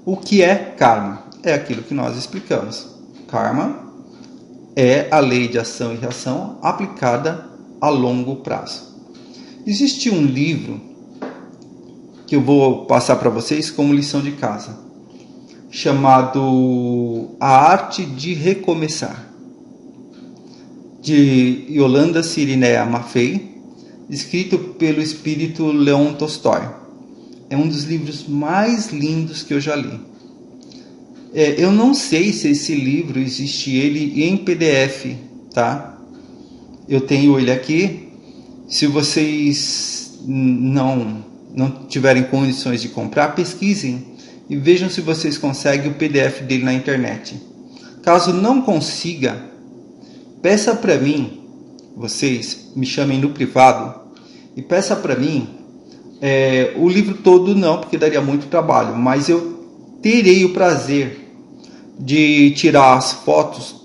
O que é karma? É aquilo que nós explicamos. Karma é a lei de ação e reação aplicada a longo prazo. Existe um livro que eu vou passar para vocês como lição de casa, chamado A Arte de Recomeçar, de Yolanda Cirinea Maffei, escrito pelo espírito Leon Tolstói. É um dos livros mais lindos que eu já li. Eu não sei se esse livro existe ele em PDF, tá? Eu tenho ele aqui. Se vocês não tiverem condições de comprar, pesquisem e vejam se vocês conseguem o PDF dele na internet. Caso não consiga, peça para mim, vocês me chamem no privado e peça para mim o livro todo não, porque daria muito trabalho, mas eu terei o prazer de tirar as fotos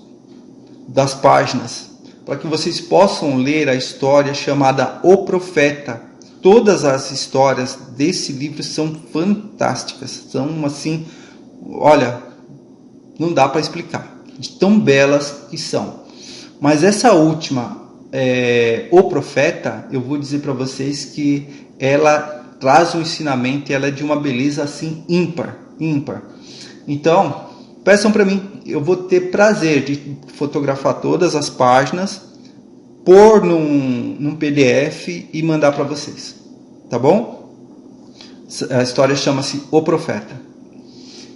das páginas para que vocês possam ler a história chamada O Profeta. Todas as histórias desse livro são fantásticas, são assim, olha, não dá para explicar, de tão belas que são. Mas essa última, O Profeta, eu vou dizer para vocês que ela traz um ensinamento e ela é de uma beleza assim ímpar. Então, peçam para mim, eu vou ter prazer de fotografar todas as páginas, pôr num PDF e mandar para vocês, tá bom? A história chama-se O Profeta.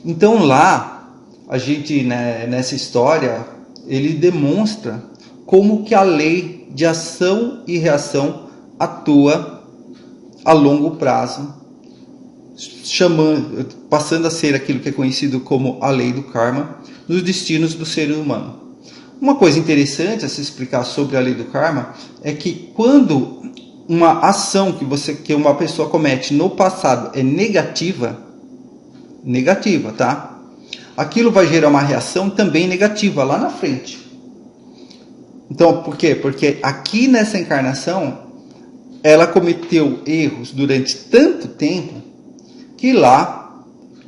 Então lá, a gente, nessa história, ele demonstra como que a lei de ação e reação atua a longo prazo, passando a ser aquilo que é conhecido como a lei do karma nos destinos do ser humano. Uma coisa interessante a se explicar sobre a lei do karma é que quando uma ação que uma pessoa comete no passado é negativa, tá? Aquilo vai gerar uma reação também negativa lá na frente. Então, por quê? Porque aqui nessa encarnação ela cometeu erros durante tanto tempo que lá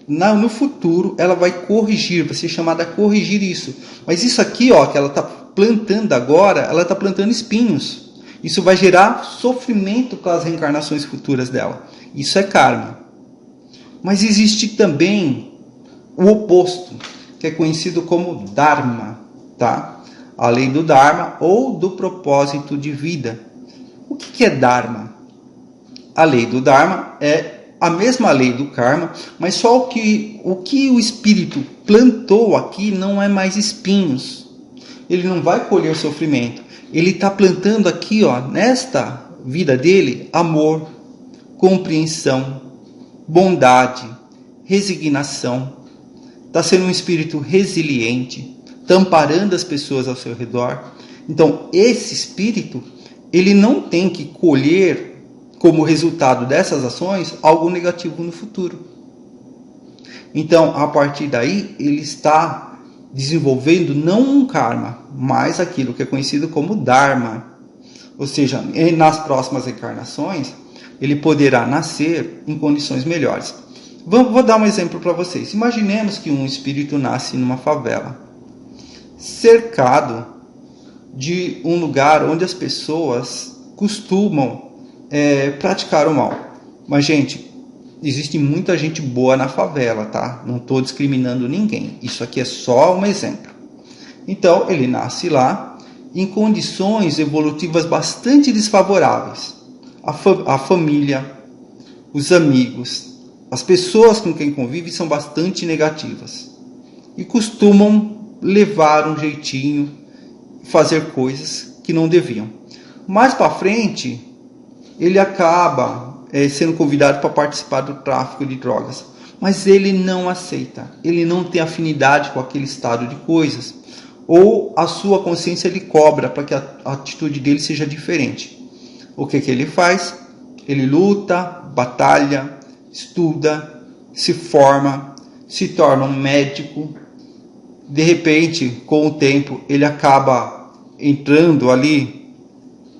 no futuro ela vai corrigir, vai ser chamada a corrigir isso. Mas isso aqui, ó, que ela está plantando agora, ela está plantando espinhos. Isso vai gerar sofrimento para as reencarnações futuras dela. Isso é karma. Mas existe também o oposto, que é conhecido como Dharma, tá? A lei do Dharma ou do propósito de vida. O que é Dharma? A lei do Dharma é a mesma lei do karma, mas só o que o espírito plantou aqui não é mais espinhos. Ele não vai colher sofrimento. Ele está plantando aqui, ó, nesta vida dele, amor, compreensão, bondade, resignação. Está sendo um espírito resiliente, está amparando as pessoas ao seu redor. Então, esse espírito, ele não tem que colher como resultado dessas ações algo negativo no futuro. Então, a partir daí, ele está desenvolvendo não um karma, mas aquilo que é conhecido como Dharma. Ou seja, nas próximas encarnações, ele poderá nascer em condições melhores. Vou dar um exemplo para vocês. Imaginemos que um espírito nasce numa favela, cercado de um lugar onde as pessoas costumam praticar o mal. Mas, gente, existe muita gente boa na favela, tá? Não estou discriminando ninguém. Isso aqui é só um exemplo. Então, ele nasce lá em condições evolutivas bastante desfavoráveis. A família, os amigos, as pessoas com quem convive são bastante negativas. E costumam levar um jeitinho, fazer coisas que não deviam. Mais para frente, ele acaba sendo convidado para participar do tráfico de drogas. Mas ele não aceita. Ele não tem afinidade com aquele estado de coisas. Ou a sua consciência lhe cobra para que a atitude dele seja diferente. O que ele faz? Ele luta, batalha, estuda, se forma, se torna um médico. De repente, com o tempo, ele acaba entrando ali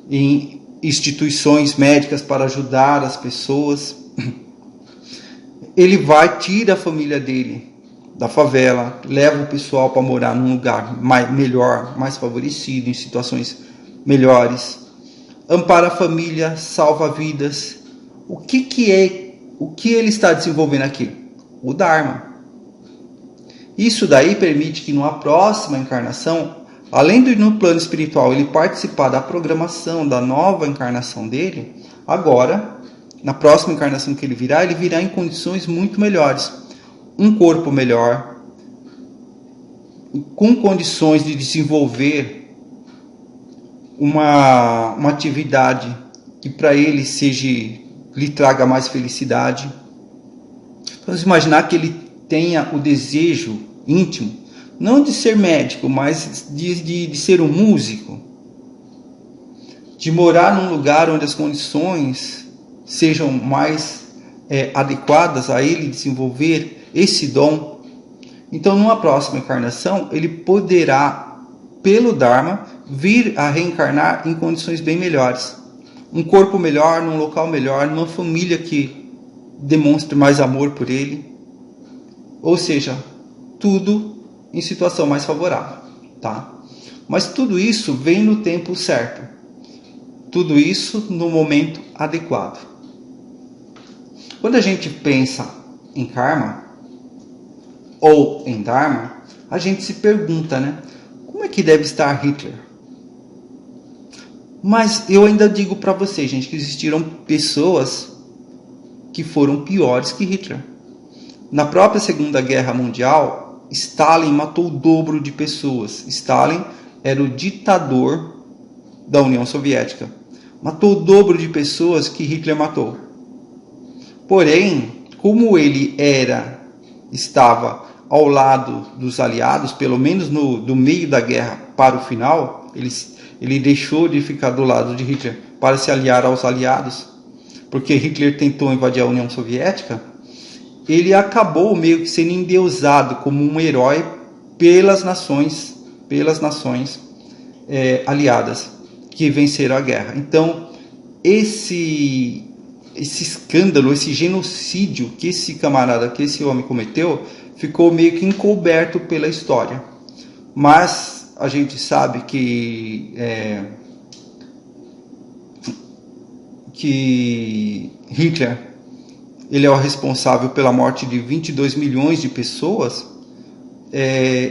em instituições médicas para ajudar as pessoas. ele tira a família dele da favela, leva o pessoal para morar num lugar melhor, mais favorecido, em situações melhores, ampara a família, salva vidas. O que ele está desenvolvendo aqui? O Dharma. Isso daí permite que numa próxima encarnação, além de no plano espiritual ele participar da programação da nova encarnação dele, agora, na próxima encarnação que ele virá em condições muito melhores. Um corpo melhor, com condições de desenvolver uma atividade que para ele lhe traga mais felicidade. Vamos imaginar que ele tenha o desejo íntimo, não de ser médico, mas de ser um músico, de morar num lugar onde as condições sejam mais adequadas a ele desenvolver esse dom. Então, numa próxima encarnação, ele poderá, pelo Dharma, vir a reencarnar em condições bem melhores. Um corpo melhor, num local melhor, numa família que demonstre mais amor por ele. Ou seja, tudo em situação mais favorável, tá? Mas tudo isso vem no tempo certo. Tudo isso no momento adequado. Quando a gente pensa em karma ou em Dharma, a gente se pergunta, né? Como é que deve estar Hitler? Mas eu ainda digo para vocês, gente, que existiram pessoas que foram piores que Hitler. Na própria Segunda Guerra Mundial, Stalin matou o dobro de pessoas. Stalin era o ditador da União Soviética. Matou o dobro de pessoas que Hitler matou. Porém, como ele estava ao lado dos aliados, pelo menos do meio da guerra para o final, ele deixou de ficar do lado de Hitler para se aliar aos aliados, porque Hitler tentou invadir a União Soviética. Ele acabou meio que sendo endeusado como um herói pelas nações aliadas que venceram a guerra. Então, esse escândalo, esse genocídio que esse homem cometeu, ficou meio que encoberto pela história. Mas a gente sabe que Hitler, ele é o responsável pela morte de 22 milhões de pessoas.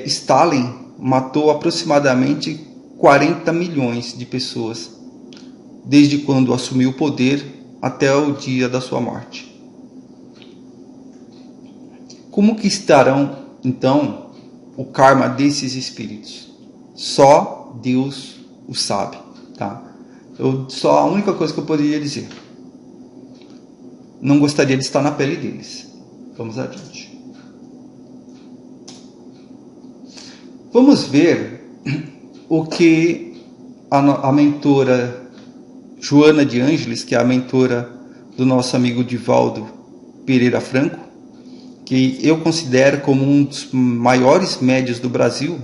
Stalin matou aproximadamente 40 milhões de pessoas, desde quando assumiu o poder até o dia da sua morte. Como que estarão, então, o karma desses espíritos? Só Deus o sabe, tá? A única coisa que eu poderia dizer: não gostaria de estar na pele deles. Vamos adiante. Vamos ver o que a mentora Joana de Ângeles, que é a mentora do nosso amigo Divaldo Pereira Franco, que eu considero como um dos maiores médiuns do Brasil.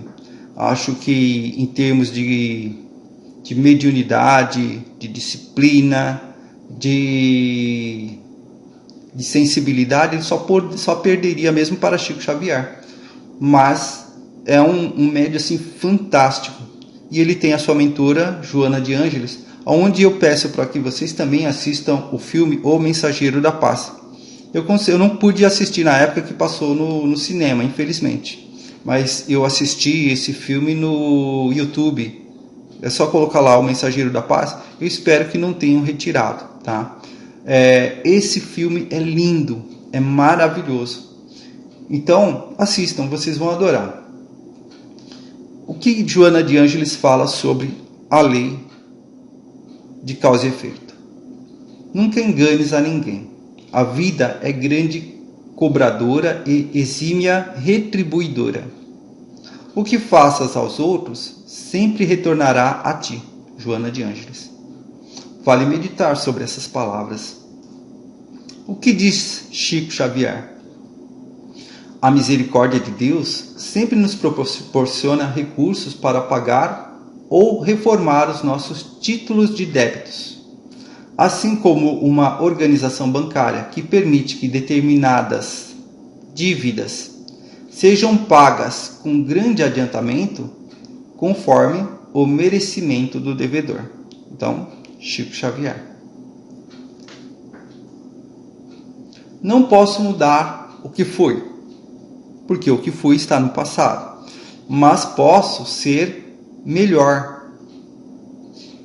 Acho que em termos de mediunidade, de disciplina, de sensibilidade, ele só perderia mesmo para Chico Xavier. Mas é um médium assim, fantástico. E ele tem a sua mentora, Joana de Ângeles, onde eu peço para que vocês também assistam o filme O Mensageiro da Paz. Eu não pude assistir na época que passou no cinema, infelizmente. Mas eu assisti esse filme no YouTube. É só colocar lá O Mensageiro da Paz. Eu espero que não tenham retirado, tá? Esse filme é lindo, é maravilhoso. Então, assistam, vocês vão adorar. O que Joana de Ângeles fala sobre a lei de causa e efeito? Nunca enganes a ninguém. A vida é grande cobradora e exímia retribuidora. O que faças aos outros sempre retornará a ti. Joana de Ângeles. Vale meditar sobre essas palavras. O que diz Chico Xavier? A misericórdia de Deus sempre nos proporciona recursos para pagar ou reformar os nossos títulos de débitos. Assim como uma organização bancária que permite que determinadas dívidas sejam pagas com grande adiantamento, conforme o merecimento do devedor. Então, Chico Xavier. Não posso mudar o que foi, porque o que foi está no passado. Mas posso ser melhor.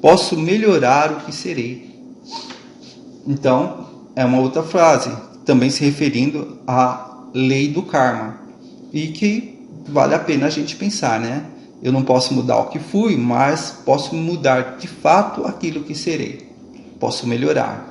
Posso melhorar o que serei. Então, é uma outra frase, também se referindo à lei do karma. E que vale a pena a gente pensar, né? Eu não posso mudar o que fui, mas posso mudar de fato aquilo que serei. Posso melhorar.